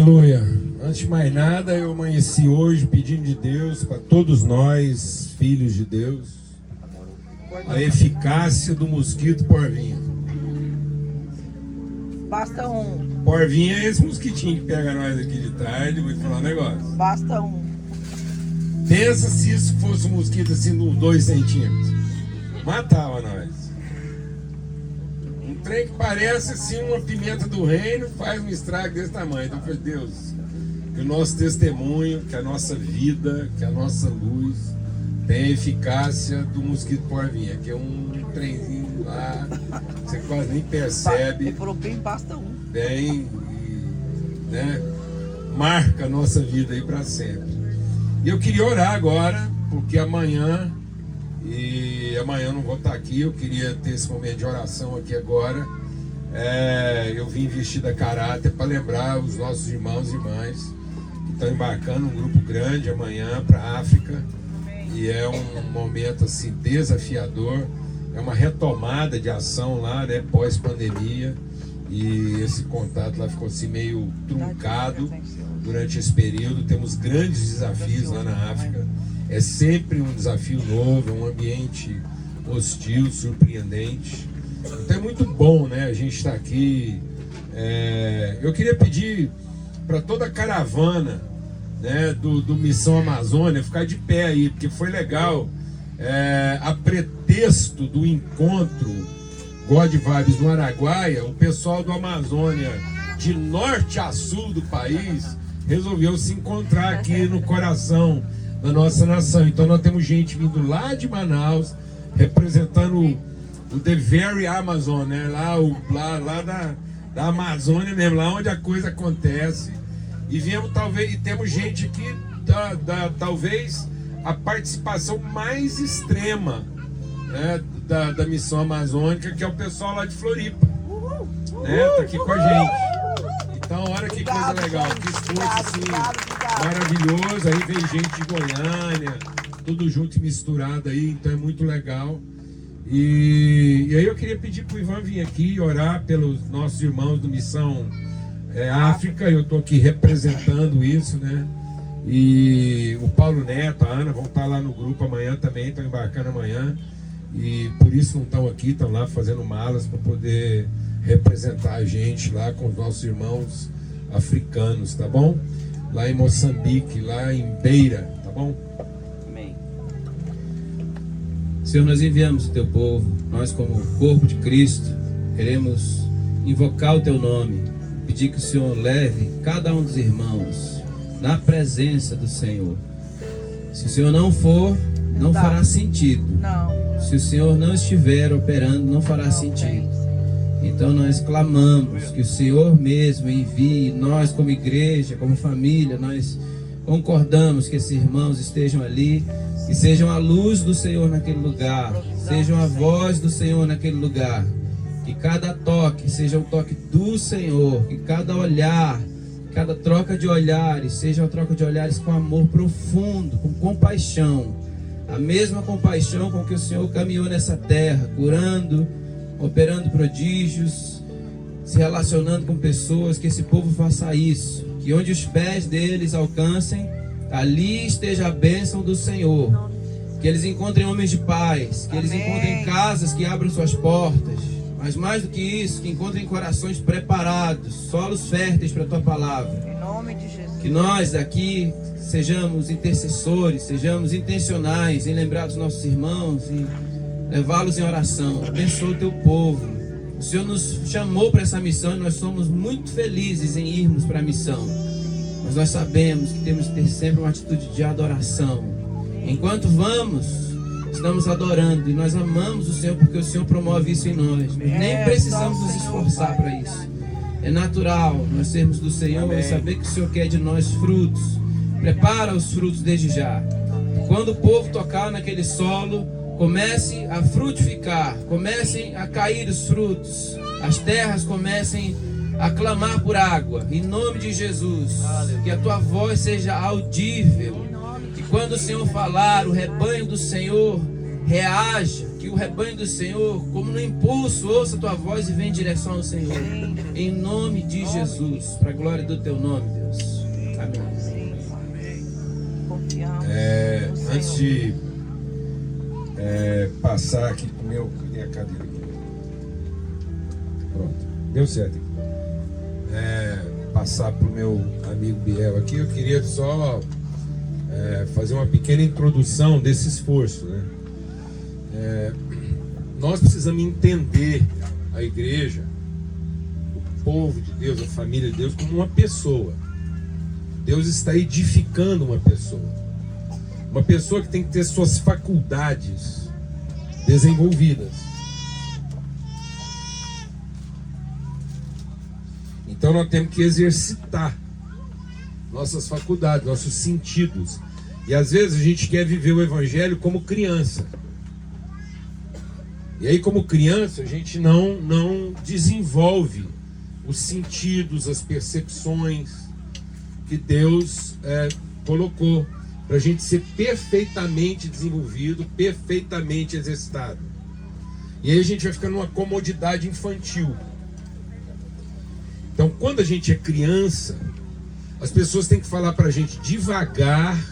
Aleluia. Antes de mais nada, eu amanheci hoje pedindo de Deus para todos nós, filhos de Deus, a eficácia do mosquito porvinho. Basta um. Porvinho é esse mosquitinho que pega nós aqui de tarde. Vou te falar um negócio. Basta um. Pensa se isso fosse um mosquito assim de uns 2 centímetros. Matava nós. Um trem que parece assim uma pimenta do reino faz um estrago desse tamanho. Então, foi Deus, que o nosso testemunho, que a nossa vida, que a nossa luz tem a eficácia do mosquito porvinha, que é um trenzinho lá, você quase nem percebe. É propim, basta um. Bem, né, marca a nossa vida aí para sempre. E eu queria orar agora, porque amanhã eu não vou estar aqui, eu queria ter esse momento de oração aqui agora. Eu vim vestido a caráter para lembrar os nossos irmãos e irmãs que estão embarcando um grupo grande amanhã para a África. E é um momento assim desafiador, é uma retomada de ação lá, né, pós-pandemia. E esse contato lá ficou assim meio truncado durante esse período. Temos grandes desafios lá na África. É sempre um desafio novo, é um ambiente hostil, surpreendente. Então é muito bom, né, a gente estar aqui. Eu queria pedir para toda a caravana, né, do Missão Amazônia ficar de pé aí, porque foi legal. A pretexto do encontro God Vibes no Araguaia, o pessoal do Amazônia, de norte a sul do país, resolveu se encontrar aqui no coração da nossa nação. Então nós temos gente vindo lá de Manaus, representando o The Very Amazon, né? lá da Amazônia mesmo, lá onde a coisa acontece. E viemos, talvez, e temos gente aqui talvez a participação mais extrema, né, da missão amazônica, que é o pessoal lá de Floripa, né, tá aqui com a gente. Então olha que coisa legal, que esforço assim maravilhoso. Aí vem gente de Goiânia, tudo junto e misturado aí, então é muito legal. E aí eu queria pedir pro Ivan vir aqui orar pelos nossos irmãos do Missão África. Eu tô aqui representando isso, né? E o Paulo Neto, a Ana vão estar lá no grupo amanhã também, estão embarcando amanhã. E por isso não estão aqui, estão lá fazendo malas para poder representar a gente lá com os nossos irmãos africanos, tá bom? Lá em Moçambique, lá em Beira, tá bom? Amém. Senhor, nós enviamos o teu povo, nós como corpo de Cristo, queremos invocar o teu nome, pedir que o Senhor leve cada um dos irmãos na presença do Senhor. Se o Senhor não for, não fará sentido. Não. Se o Senhor não estiver operando, não fará sentido. Então nós clamamos que o Senhor mesmo envie, nós como igreja, como família, nós concordamos que esses irmãos estejam ali, que sejam a luz do Senhor naquele lugar, sejam a voz do Senhor naquele lugar, que cada toque seja um toque do Senhor, que cada olhar, cada troca de olhares, seja uma troca de olhares com amor profundo, com compaixão. A mesma compaixão com que o Senhor caminhou nessa terra, curando, operando prodígios, se relacionando com pessoas, que esse povo faça isso, que onde os pés deles alcancem, ali esteja a bênção do Senhor, que eles encontrem homens de paz, que eles encontrem casas que abram suas portas, mas mais do que isso, que encontrem corações preparados, solos férteis para a tua palavra. Em nome de Jesus. Que nós daqui sejamos intercessores, sejamos intencionais em lembrar dos nossos irmãos e levá-los em oração. Abençoa o teu povo. O Senhor nos chamou para essa missão e nós somos muito felizes em irmos para a missão. Mas nós sabemos que temos que ter sempre uma atitude de adoração. Enquanto vamos, estamos adorando e nós amamos o Senhor porque o Senhor promove isso em nós. Nem precisamos nos esforçar para isso. É natural nós sermos do Senhor e saber que o Senhor quer de nós frutos. Prepara os frutos desde já. Quando o povo tocar naquele solo, comece a frutificar, comecem a cair os frutos, as terras comecem a clamar por água, em nome de Jesus. Que a tua voz seja audível, que quando o Senhor falar, o rebanho do Senhor reaja, que o rebanho do Senhor, como no impulso, ouça a tua voz e vem em direção ao Senhor. Em nome de Jesus, para a glória do teu nome, Deus. Amém. Confiamos. Antes de passar aqui pro meu... Cadê a cadeira aqui? Pronto, deu certo aqui. Passar pro meu amigo Biel aqui, eu queria só fazer uma pequena introdução desse esforço, né? Nós precisamos entender a igreja, o povo de Deus, a família de Deus, como uma pessoa. Deus está edificando uma pessoa que tem que ter suas faculdades desenvolvidas. Então nós temos que exercitar nossas faculdades, nossos sentidos. E às vezes a gente quer viver o evangelho como criança. E aí, como criança, a gente não desenvolve os sentidos, as percepções que Deus colocou para a gente ser perfeitamente desenvolvido, perfeitamente exercitado. E aí a gente vai ficando numa comodidade infantil. Então, quando a gente é criança, as pessoas têm que falar para a gente devagar,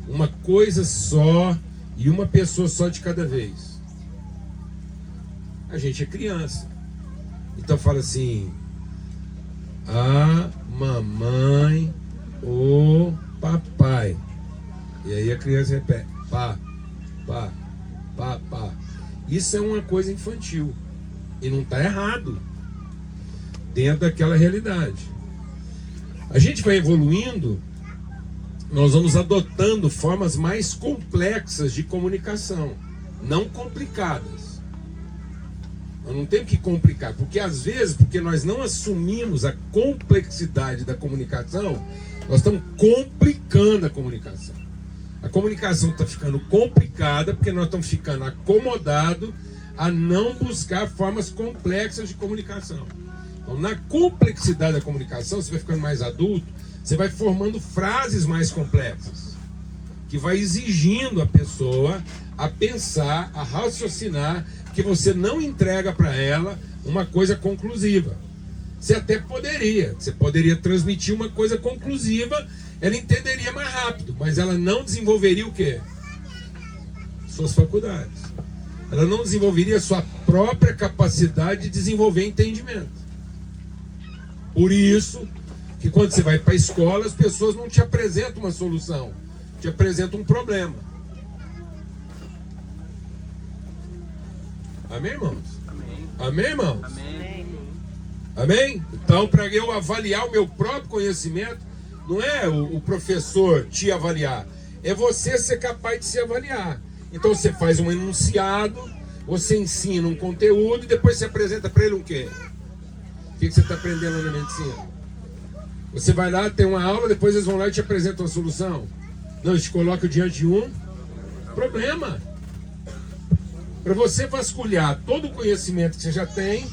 uma coisa só e uma pessoa só de cada vez. A gente é criança. Então fala assim: a mamãe, o papai. E aí a criança repete: pá, pá, pá, pá. Isso é uma coisa infantil. E não está errado dentro daquela realidade. A gente vai evoluindo, nós vamos adotando formas mais complexas de comunicação, não complicadas. Nós não temos que complicar, porque às vezes, porque nós não assumimos a complexidade da comunicação, nós estamos complicando a comunicação. A comunicação está ficando complicada porque nós estamos ficando acomodados a não buscar formas complexas de comunicação. Então, na complexidade da comunicação, você vai ficando mais adulto, você vai formando frases mais complexas, que vai exigindo a pessoa a pensar, a raciocinar, que você não entrega para ela uma coisa conclusiva. Você poderia transmitir uma coisa conclusiva, ela entenderia mais rápido, mas ela não desenvolveria o quê? Suas faculdades. Ela não desenvolveria a sua própria capacidade de desenvolver entendimento. Por isso que quando você vai para a escola, as pessoas não te apresentam uma solução, te apresentam um problema. Amém, irmãos? Amém, irmãos? Amém? Então, para eu avaliar o meu próprio conhecimento, não é o professor te avaliar, é você ser capaz de se avaliar. Então você faz um enunciado, você ensina um conteúdo e depois você apresenta para ele um quê? O que você está aprendendo na medicina? Você vai lá, tem uma aula, depois eles vão lá e te apresentam a solução. Não, eles te colocam diante de um problema. Para você vasculhar todo o conhecimento que você já tem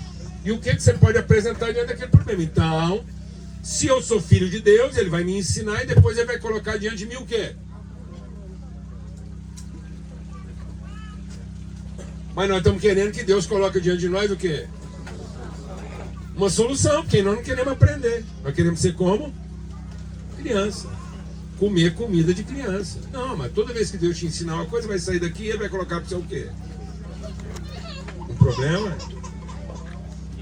e o que você pode apresentar diante daquele problema. Então, se eu sou filho de Deus, ele vai me ensinar e depois ele vai colocar diante de mim o quê? Mas nós estamos querendo que Deus coloque diante de nós o quê? Uma solução, porque nós não queremos aprender. Nós queremos ser como? Criança. Comer comida de criança. Não, mas toda vez que Deus te ensinar uma coisa, vai sair daqui e ele vai colocar para você o quê? Um problema?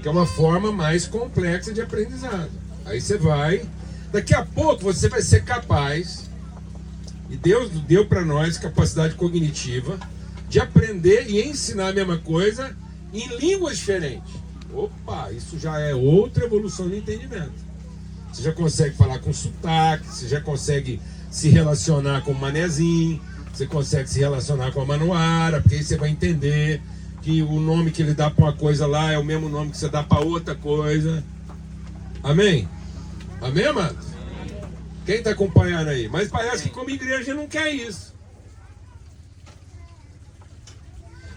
Que é uma forma mais complexa de aprendizado. Aí você vai... Daqui a pouco você vai ser capaz, e Deus deu para nós capacidade cognitiva, de aprender e ensinar a mesma coisa em línguas diferentes. Opa, isso já é outra evolução do entendimento. Você já consegue falar com sotaque, você já consegue se relacionar com o manezinho, você consegue se relacionar com a manuara, porque aí você vai entender que o nome que ele dá para uma coisa lá é o mesmo nome que você dá para outra coisa. Amém? Amém, amado? Quem está acompanhando aí? Mas parece que como igreja não quer isso.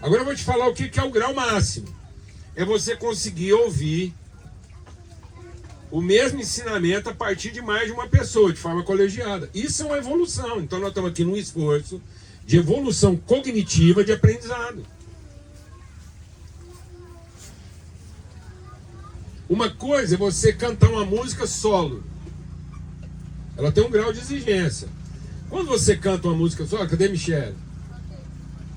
Agora eu vou te falar o que é o grau máximo. É você conseguir ouvir o mesmo ensinamento a partir de mais de uma pessoa, de forma colegiada. Isso é uma evolução. Então nós estamos aqui num esforço de evolução cognitiva de aprendizado. Uma coisa é você cantar uma música solo. Ela tem um grau de exigência. Quando você canta uma música solo, cadê Michele?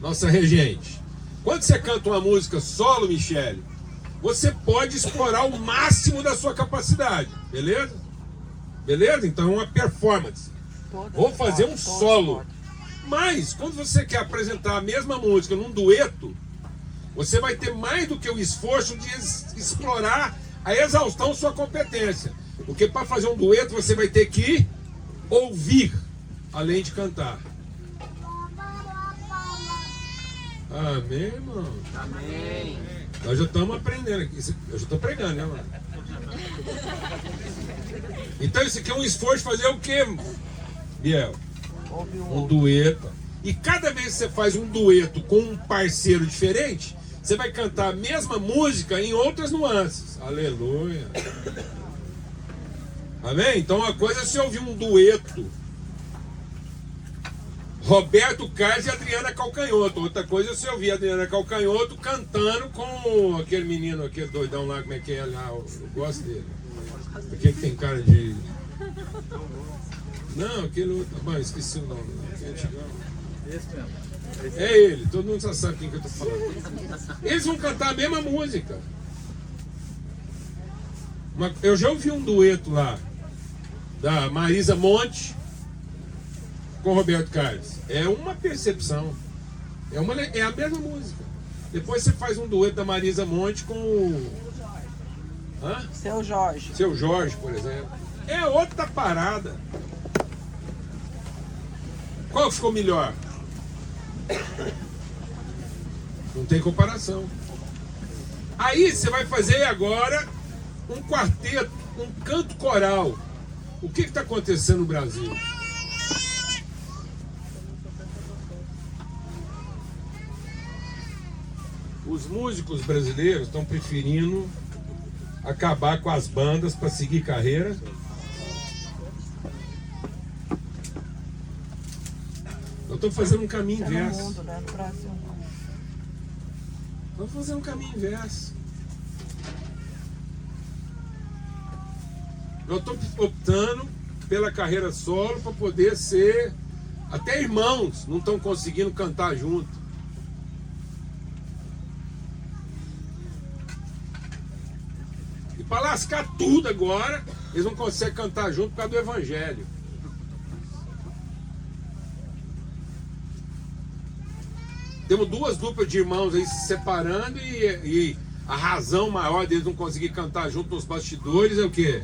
Nossa regente. Quando você canta uma música solo, Michele, você pode explorar o máximo da sua capacidade. Beleza? Beleza? Então é uma performance. Vou fazer um solo. Mas, quando você quer apresentar a mesma música num dueto, você vai ter mais do que o esforço de explorar a exaustão sua competência. Porque para fazer um dueto você vai ter que ouvir, além de cantar. Amém, irmão? Amém. Nós já estamos aprendendo aqui. Eu já estou pregando, né, mano? Então isso aqui é um esforço de fazer o quê, Biel? Um dueto. E cada vez que você faz um dueto com um parceiro diferente, você vai cantar a mesma música em outras nuances. Aleluia. Amém? Então uma coisa é você ouvir um dueto Roberto Carlos e Adriana Calcanhoto. Outra coisa é você ouvir a Adriana Calcanhoto cantando com aquele menino, aquele doidão lá, como é que é lá, eu gosto dele. Aquele que tem cara de... Não, aquele outro... Bom, esqueci o nome. É ele, todo mundo já sabe quem que eu tô falando. Eles vão cantar a mesma música. Eu já ouvi um dueto lá, da Marisa Monte com Roberto Carlos. É uma percepção. É a mesma música. Depois você faz um dueto da Marisa Monte com o... Seu Jorge. Seu Jorge, por exemplo. É outra parada. Qual ficou melhor? Não tem comparação. Aí você vai fazer agora um quarteto, um canto coral. O que está acontecendo no Brasil? Os músicos brasileiros estão preferindo acabar com as bandas para seguir carreira. Eu estou fazendo um caminho inverso. No mundo, né? No Brasil. Estou fazendo um caminho inverso. Eu estou optando pela carreira solo para poder ser... Até irmãos não estão conseguindo cantar junto. E para lascar tudo agora, eles não conseguem cantar junto por causa do evangelho. Temos duas duplas de irmãos aí se separando e a razão maior deles não conseguir cantar junto nos bastidores é o quê?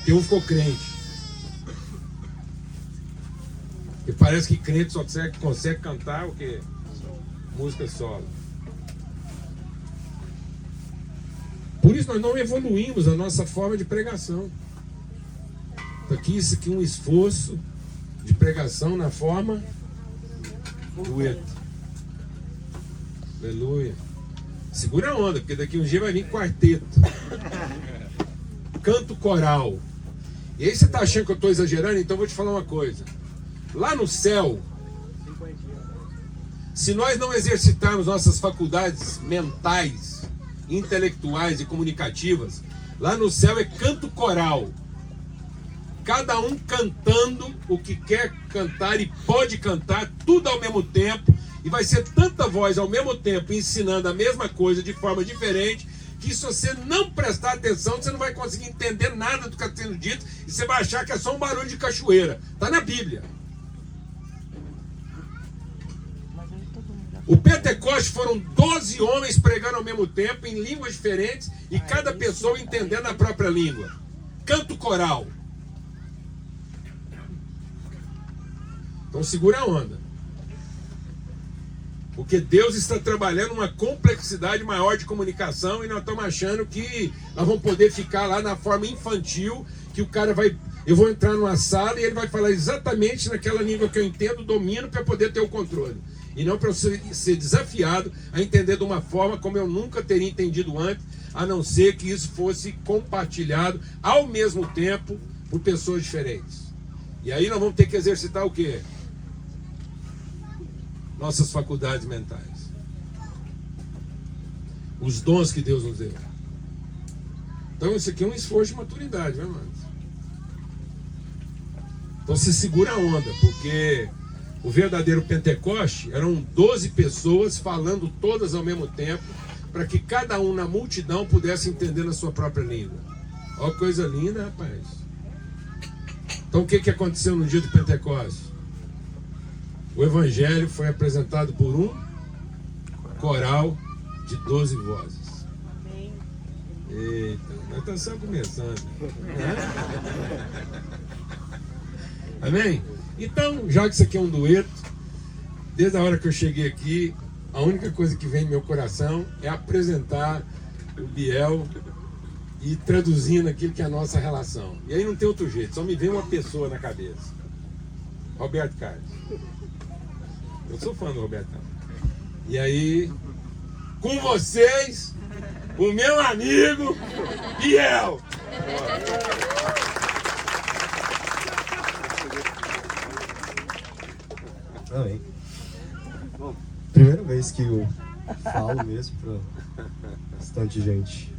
Que um ficou crente. E parece que crente só consegue cantar o quê? Música solo. Por isso nós não evoluímos a nossa forma de pregação. Isso aqui é um esforço de pregação na forma dueto. Aleluia. Segura a onda, porque daqui um dia vai vir quarteto. Canto coral. E aí você está achando que eu estou exagerando? Então eu vou te falar uma coisa. Lá no céu, se nós não exercitarmos nossas faculdades mentais, intelectuais e comunicativas, lá no céu é canto coral. Cada um cantando o que quer cantar e pode cantar tudo ao mesmo tempo. E vai ser tanta voz ao mesmo tempo ensinando a mesma coisa de forma diferente, que se você não prestar atenção, você não vai conseguir entender nada do que está sendo dito e você vai achar que é só um barulho de cachoeira. Está na Bíblia. O Pentecoste foram 12 homens pregando ao mesmo tempo em línguas diferentes e cada pessoa entendendo a própria língua. Canto coral. Então segura a onda. Porque Deus está trabalhando uma complexidade maior de comunicação e nós estamos achando que nós vamos poder ficar lá na forma infantil, que o cara vai... Eu vou entrar numa sala e ele vai falar exatamente naquela língua que eu entendo, domino, para poder ter o controle. E não para eu ser desafiado a entender de uma forma como eu nunca teria entendido antes, a não ser que isso fosse compartilhado ao mesmo tempo por pessoas diferentes. E aí nós vamos ter que exercitar o quê? nossas faculdades mentais. Os dons que Deus nos deu. Então isso aqui é um esforço de maturidade, né, mano? Então se segura a onda, porque o verdadeiro Pentecoste eram 12 pessoas falando todas ao mesmo tempo, para que cada um na multidão pudesse entender na sua própria língua. Olha que coisa linda, rapaz. Então o que aconteceu no dia do Pentecostes? O Evangelho foi apresentado por um coral de 12 vozes. Eita, nós estamos só começando. Amém? Então, já que isso aqui é um dueto, desde a hora que eu cheguei aqui, a única coisa que vem no meu coração é apresentar o Biel e traduzindo aquilo que é a nossa relação. E aí não tem outro jeito, só me vem uma pessoa na cabeça. Roberto Carlos. Eu sou fã do Roberto Carlos. E aí, com vocês, o meu amigo Biel. Amém. Bom, primeira vez que eu falo mesmo pra bastante gente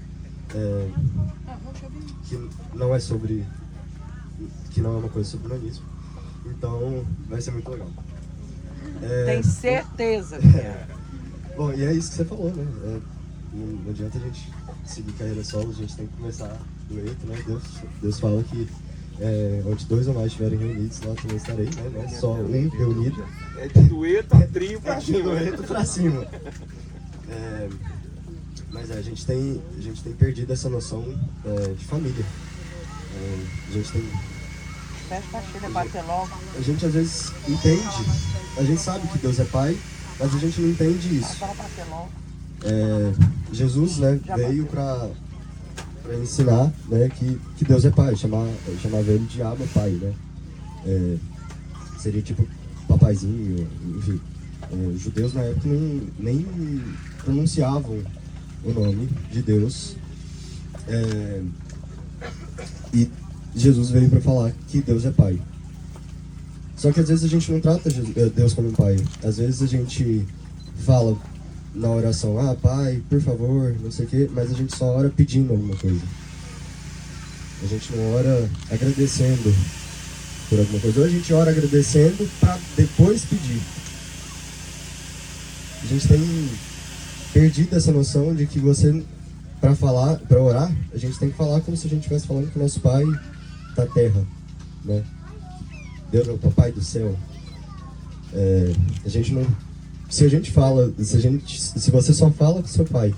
que não é sobre, que não é uma coisa sobre humanismo, então vai ser muito legal. Tem certeza. Bom, e é isso que você falou, né? Não adianta a gente seguir carreira solo, a gente tem que começar dueto, né? Deus fala que onde 2 ou mais estiverem reunidos, lá também estarei, né? Não é só um reunido. É de dueto a trio pra De dueto pra cima. Mas a gente tem perdido essa noção de família. A gente tem... Fecha a pastilha, bater logo. A gente às vezes entende, a gente sabe que Deus é Pai, mas a gente não entende isso. Só bater logo. Jesus, né, veio para ensinar, né, que Deus é Pai, chamava ele de Abba Pai, né? Seria tipo papaizinho, enfim. Os judeus na época nem pronunciavam o nome de Deus. E Jesus veio para falar que Deus é Pai. Só que às vezes a gente não trata Deus como um pai. Às vezes a gente fala na oração, Pai, por favor, não sei o quê, mas a gente só ora pedindo alguma coisa. A gente não ora agradecendo por alguma coisa. Ou a gente ora agradecendo para depois pedir. A gente tem perdido essa noção de que para orar, a gente tem que falar como se a gente estivesse falando com o nosso Pai da terra, né? Deus é o Papai do céu. A gente não... Se você só fala com seu pai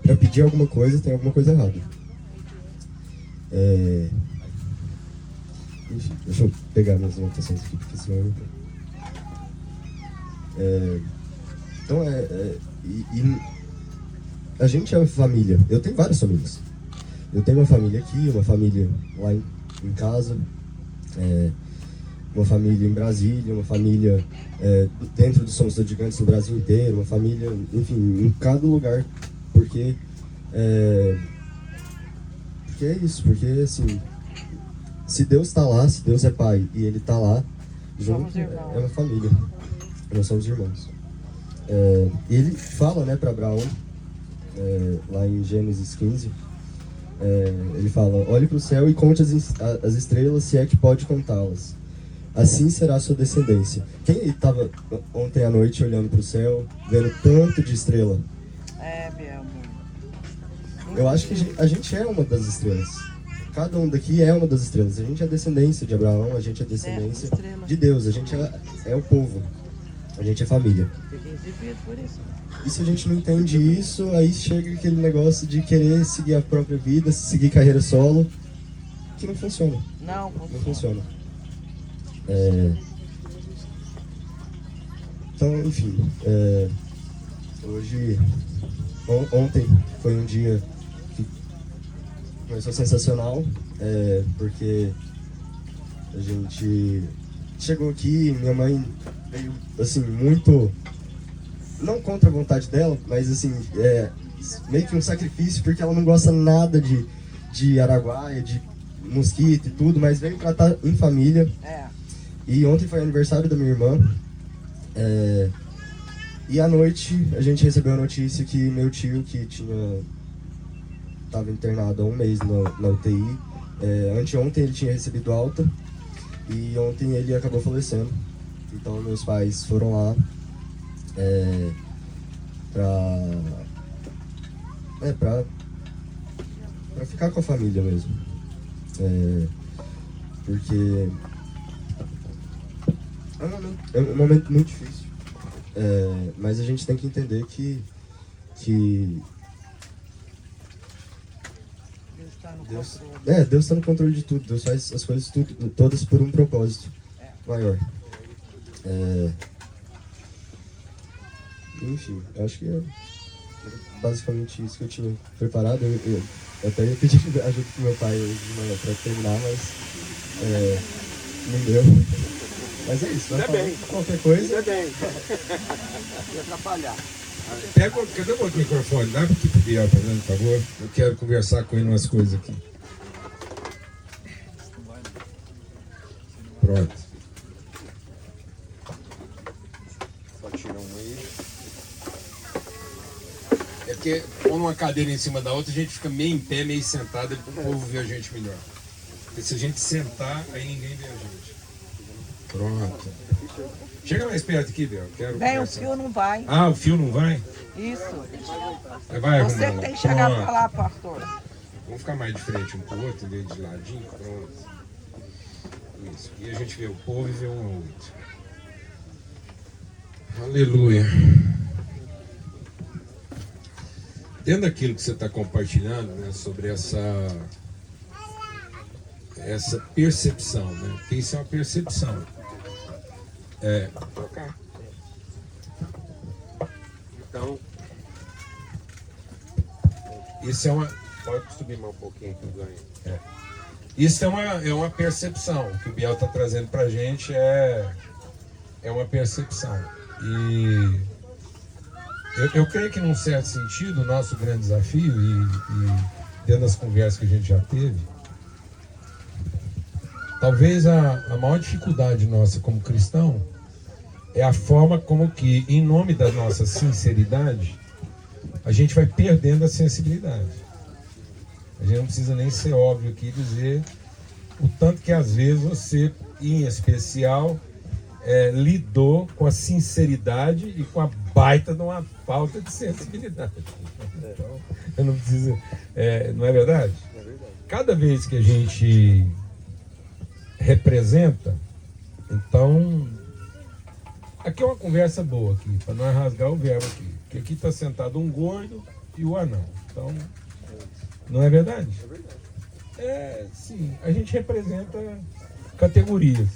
para pedir alguma coisa, tem alguma coisa errada. Enfim, deixa eu pegar minhas anotações aqui, porque senão eu não... Então a gente é família. Eu tenho várias famílias. Eu tenho uma família aqui, uma família lá em casa, uma família em Brasília, uma família dentro do Somos Todos Gigantes no Brasil inteiro, uma família, enfim, em cada lugar, porque é isso, porque assim, se Deus está lá, se Deus é Pai e Ele está lá, junto, é uma família, nós somos irmãos. E Ele fala, né, para Abraão, lá em Gênesis 15, Ele fala, olhe para o céu e conte as estrelas, se é que pode contá-las. Assim será a sua descendência. Quem estava ontem à noite olhando para o céu, vendo tanto de estrela? Biel. Eu acho que a gente é uma das estrelas. Cada um daqui é uma das estrelas. A gente é descendência de Abraão, a gente é descendência de Deus. A gente é o povo. A gente é família. E se a gente não entende isso, aí chega aquele negócio de querer seguir a própria vida, seguir carreira solo, que não funciona. Não funciona. Então, enfim, ontem foi um dia que começou sensacional, porque a gente chegou aqui, minha mãe veio, assim, muito, não contra a vontade dela, mas assim, meio que um sacrifício, porque ela não gosta nada de araguaia, de mosquito e tudo, mas veio pra estar em família. E ontem foi aniversário da minha irmã, E à noite a gente recebeu a notícia que meu tio, que estava internado há um mês na UTI, anteontem ele tinha recebido alta e ontem ele acabou falecendo. Então meus pais foram lá pra ficar com a família mesmo. Porque é um momento muito difícil. Mas a gente tem que entender que Deus está no controle de tudo. Deus faz as coisas todas por um propósito maior. Enfim, eu acho que é basicamente isso que eu tinha preparado. Eu até ia pedir ajuda pro meu pai hoje de manhã para terminar, mas não deu. Mas é isso, vai falar qualquer coisa. Ainda bem. Ia atrapalhar. Cadê o outro microfone? Dá aqui pro Biel, por favor. Eu quero conversar com ele umas coisas aqui. Pronto. Só tira um aí. É porque pondo uma cadeira em cima da outra, a gente fica meio em pé, meio sentado, para o povo ver a gente melhor. Porque se a gente sentar, aí ninguém vê a gente. Pronto. Chega mais perto aqui, Biel. Quero Bem, o conversar. fio não vai. Ah, o fio não vai? Isso. Vai Você arrumando. que tem que chegar Pronto. pra lá, pastor. Vamos ficar mais de frente um pro outro, em vez de ladinho. Pronto. Isso. E a gente vê o povo e vê um ao outro. Aleluia. Dentro daquilo que você está compartilhando, né, sobre essa percepção, né? Porque isso é uma percepção. Então, isso é uma. Pode subir mais um pouquinho que eu ganho. Isso é uma percepção. O que o Biel está trazendo para a gente é uma percepção. E eu creio que, num certo sentido, o nosso grande desafio, e dentro das conversas que a gente já teve, talvez a maior dificuldade nossa como cristão é a forma como que, em nome da nossa sinceridade, a gente vai perdendo a sensibilidade. A gente não precisa nem ser óbvio aqui dizer o tanto que às vezes você, em especial, lidou com a sinceridade e com a baita de uma falta de sensibilidade. Então, eu não preciso... não é verdade? É verdade. Cada vez que a gente representa, então... Aqui é uma conversa boa, aqui, para não rasgar o verbo aqui. Porque aqui está sentado um gordo e o anão. Então, não é verdade? É verdade. Sim, a gente representa categorias,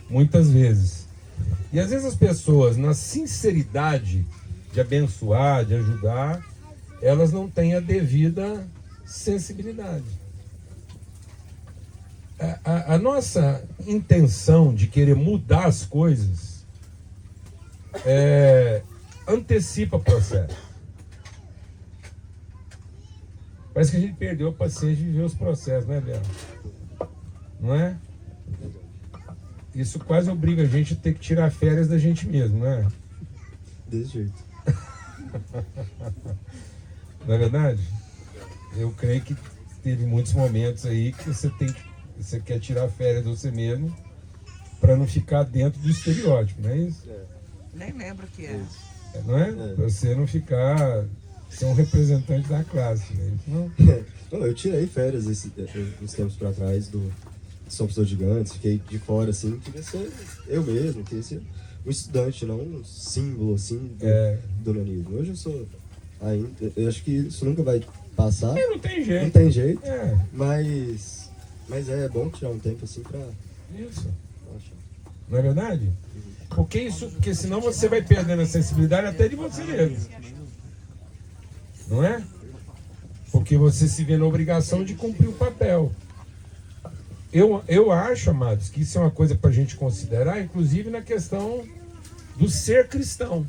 muitas vezes. E às vezes as pessoas, na sinceridade de abençoar, de ajudar, elas não têm a devida sensibilidade. A nossa intenção de querer mudar as coisas antecipa o processo. Parece que a gente perdeu a paciência de viver os processos, né, Bela? Não é? Isso quase obriga a gente a ter que tirar férias da gente mesmo, não é? Desse jeito. Não é verdade? Eu creio que teve muitos momentos aí que você quer tirar férias de você mesmo para não ficar dentro do estereótipo, não é isso? Nem lembro o que é. Não é? Pra você não ficar... ser um representante da classe, né? Não, eu tirei férias uns tempos pra trás do São Pessoa Gigantes, fiquei de fora, assim, queria ser eu mesmo, queria ser um estudante, não um símbolo, assim, do nanismo. Hoje eu sou ainda, eu acho que isso nunca vai passar. Não tem jeito. Não tem jeito, É. mas é bom tirar um tempo, assim, pra... Isso. Nossa. Não é verdade? Porque senão você vai perdendo a sensibilidade até de você mesmo. Não é? Porque você se vê na obrigação de cumprir o papel. Eu acho, amados, que isso é uma coisa para a gente considerar, inclusive na questão do ser cristão.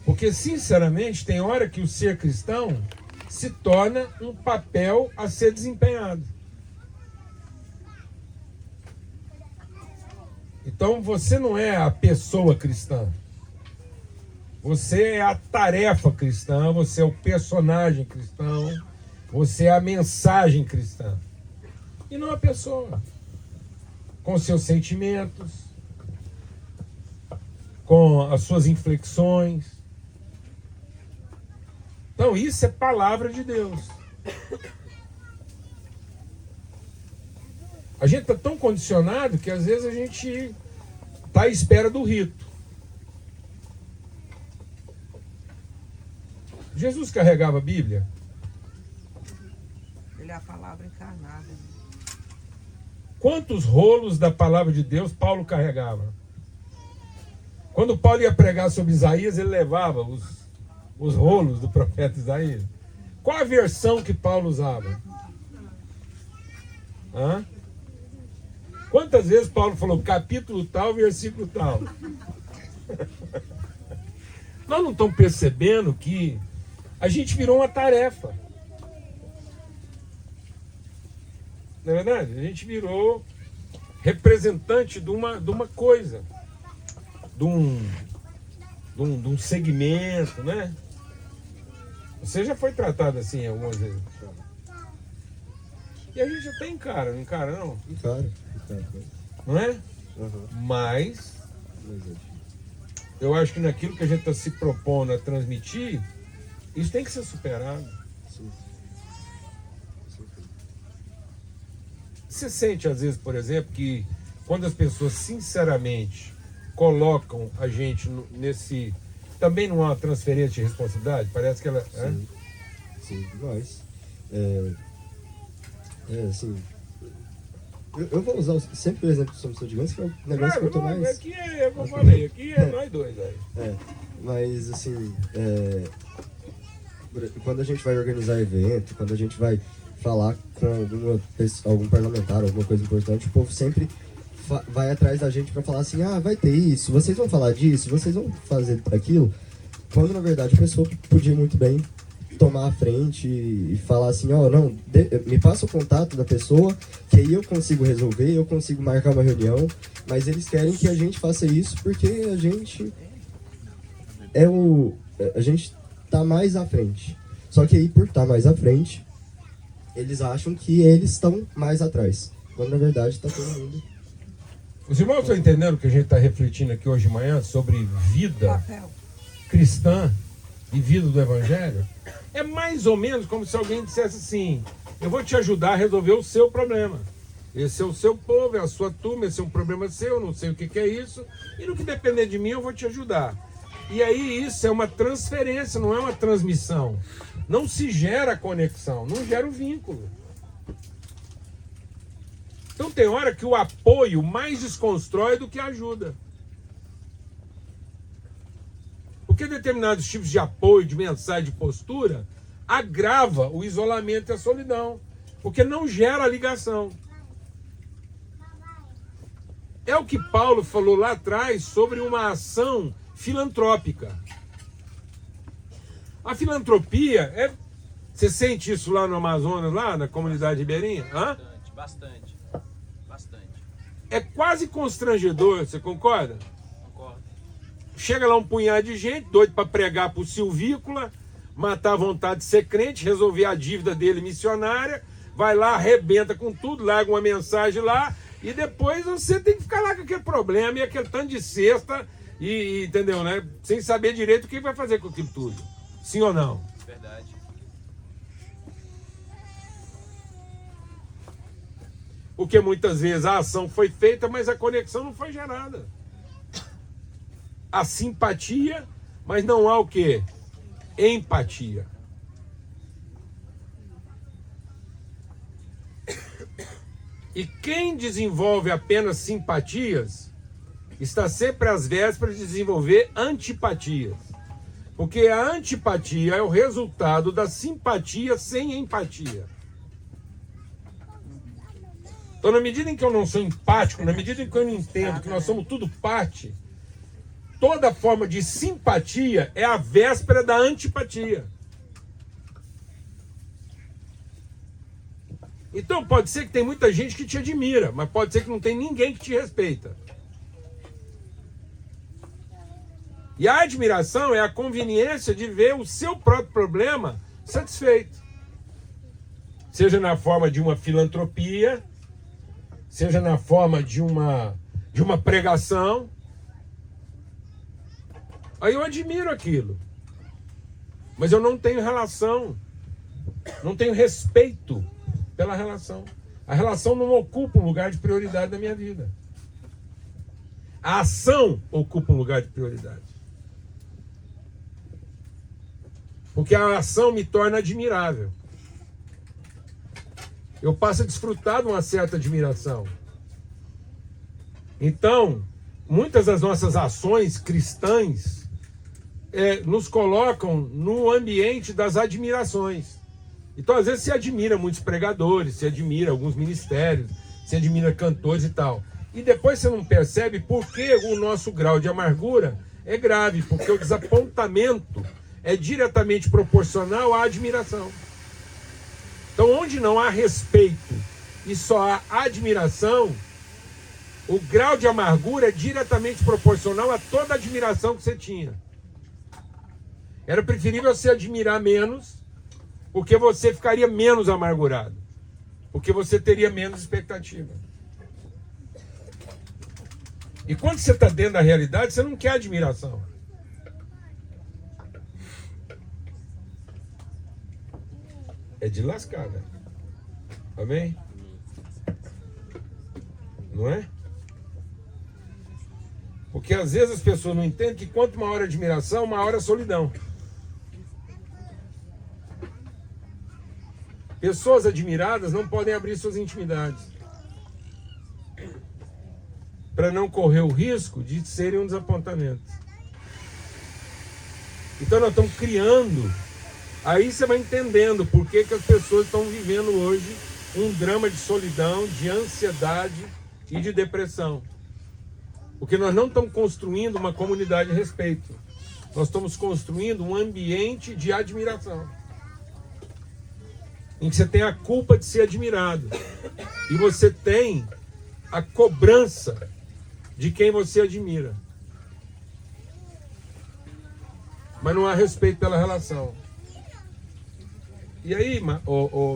Porque, sinceramente, tem hora que o ser cristão se torna um papel a ser desempenhado. Então você não é a pessoa cristã. Você é a tarefa cristã, você é o personagem cristão, você é a mensagem cristã. E não a pessoa. Com seus sentimentos, com as suas inflexões. Então isso é palavra de Deus. A gente está tão condicionado que às vezes a gente está à espera do rito. Jesus carregava a Bíblia? Ele é a palavra encarnada. Quantos rolos da palavra de Deus Paulo carregava? Quando Paulo ia pregar sobre Isaías, ele levava os rolos do profeta Isaías. Qual a versão que Paulo usava? Hã? Quantas vezes Paulo falou capítulo tal, versículo tal? Nós não estamos percebendo que a gente virou uma tarefa. Não é verdade? A gente virou representante de uma coisa, de um segmento, né? Você já foi tratado assim algumas vezes. E a gente até encara, não encara não? Encara. Não é? Uhum. Mas eu acho que naquilo que a gente está se propondo a transmitir, isso tem que ser superado. Sim. Você sente às vezes, por exemplo, que quando as pessoas sinceramente colocam a gente nesse... Também não há uma transferência de responsabilidade? Parece que ela... Sim, sim, mas... assim... Eu vou usar sempre o exemplo do São Vicente de Gans, que é um negócio que eu tô mais... Aqui é como eu falei, aqui é nós dois aí. Mas assim... quando a gente vai organizar evento, quando a gente vai falar com algum parlamentar, alguma coisa importante, o povo sempre vai atrás da gente para falar assim, vai ter isso, vocês vão falar disso, vocês vão fazer aquilo, quando na verdade a pessoa podia muito bem tomar a frente e falar assim, não, me passa o contato da pessoa, que aí eu consigo resolver, eu consigo marcar uma reunião, mas eles querem que a gente faça isso porque a gente a gente tá mais à frente. Só que aí, por estar mais à frente, eles acham que eles estão mais atrás, quando na verdade está todo mundo. Os irmãos estão entendendo o que a gente está refletindo aqui hoje de manhã sobre vida cristã e vida do Evangelho? É mais ou menos como se alguém dissesse assim, eu vou te ajudar a resolver o seu problema. Esse é o seu povo, é a sua turma, esse é um problema seu, eu não sei o que é isso, e no que depender de mim eu vou te ajudar. E aí isso é uma transferência, não é uma transmissão. Não se gera conexão, não gera o vínculo. Então tem hora que o apoio mais desconstrói do que ajuda. Porque determinados tipos de apoio, de mensagem, de postura, agrava o isolamento e a solidão. Porque não gera ligação. É o que Paulo falou lá atrás sobre uma ação filantrópica. A filantropia, você sente isso lá no Amazonas, lá na comunidade ribeirinha? Bastante. É quase constrangedor, você concorda? Concordo. Chega lá um punhado de gente, doido para pregar pro Silvícola, matar a vontade de ser crente, resolver a dívida dele missionária, vai lá, arrebenta com tudo, larga uma mensagem lá, e depois você tem que ficar lá com aquele problema e aquele tanto de cesta, e entendeu, né? Sem saber direito o que vai fazer com aquilo tudo. Sim ou não? Verdade. Porque muitas vezes a ação foi feita, mas a conexão não foi gerada. Há simpatia, mas não há o quê? Empatia. E quem desenvolve apenas simpatias está sempre às vésperas de desenvolver antipatias. Porque a antipatia é o resultado da simpatia sem empatia. Então, na medida em que eu não sou empático, na medida em que eu não entendo que nós somos tudo parte, toda forma de simpatia é a véspera da antipatia. Então, pode ser que tem muita gente que te admira, mas pode ser que não tem ninguém que te respeita. E a admiração é a conveniência de ver o seu próprio problema satisfeito. Seja na forma de uma filantropia, seja na forma de uma pregação. Aí eu admiro aquilo. Mas eu não tenho relação. Não tenho respeito pela relação. A relação não ocupa um lugar de prioridade na minha vida. A ação ocupa um lugar de prioridade. Porque a ação me torna admirável. Eu passo a desfrutar de uma certa admiração. Então, muitas das nossas ações cristãs nos colocam no ambiente das admirações. Então, às vezes, se admira muitos pregadores, se admira alguns ministérios, se admira cantores e tal. E depois você não percebe por que o nosso grau de amargura é grave, porque o desapontamento é diretamente proporcional à admiração. Então, onde não há respeito e só há admiração, o grau de amargura é diretamente proporcional a toda a admiração que você tinha. Era preferível você admirar menos, porque você ficaria menos amargurado, porque você teria menos expectativa. E quando você está dentro da realidade, você não quer admiração. É de lascar, né? Amém? Não é? Porque às vezes as pessoas não entendem que quanto maior a admiração, maior a solidão. Pessoas admiradas não podem abrir suas intimidades, para não correr o risco de serem um desapontamento. Então nós estamos criando. Aí você vai entendendo por que as pessoas estão vivendo hoje um drama de solidão, de ansiedade e de depressão. Porque nós não estamos construindo uma comunidade de respeito. Nós estamos construindo um ambiente de admiração, em que você tem a culpa de ser admirado. E você tem a cobrança de quem você admira. Mas não há respeito pela relação. E aí,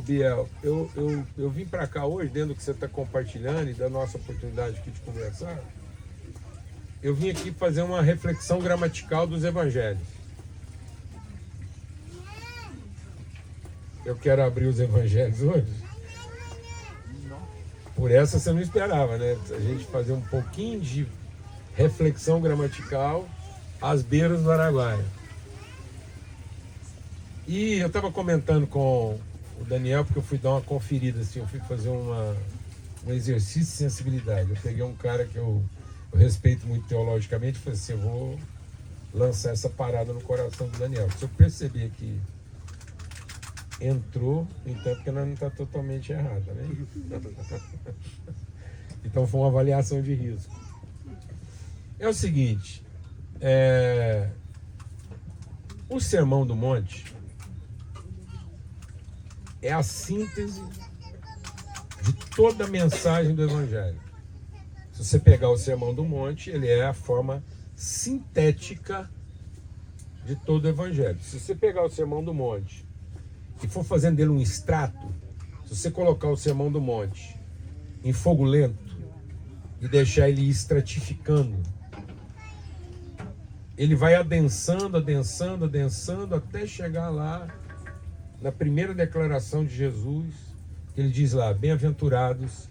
Biel, eu vim para cá hoje, dentro do que você está compartilhando e da nossa oportunidade aqui de conversar, eu vim aqui fazer uma reflexão gramatical dos evangelhos. Eu quero abrir os evangelhos hoje. Por essa você não esperava, né? A gente fazer um pouquinho de reflexão gramatical às beiras do Araguaia. E eu estava comentando com o Daniel, porque eu fui dar uma conferida, assim, eu fui fazer um exercício de sensibilidade. Eu peguei um cara que eu respeito muito teologicamente e falei assim, eu vou lançar essa parada no coração do Daniel. Se eu perceber que entrou, então porque nós não está totalmente errado, né? Então foi uma avaliação de risco. É o seguinte, o Sermão do Monte é a síntese de toda a mensagem do Evangelho. Se você pegar o Sermão do Monte, ele é a forma sintética de todo o Evangelho. Se você pegar o Sermão do Monte e for fazendo dele um extrato, se você colocar o Sermão do Monte em fogo lento e deixar ele estratificando, ele vai adensando, adensando, adensando, até chegar lá na primeira declaração de Jesus. Ele diz lá, bem-aventurados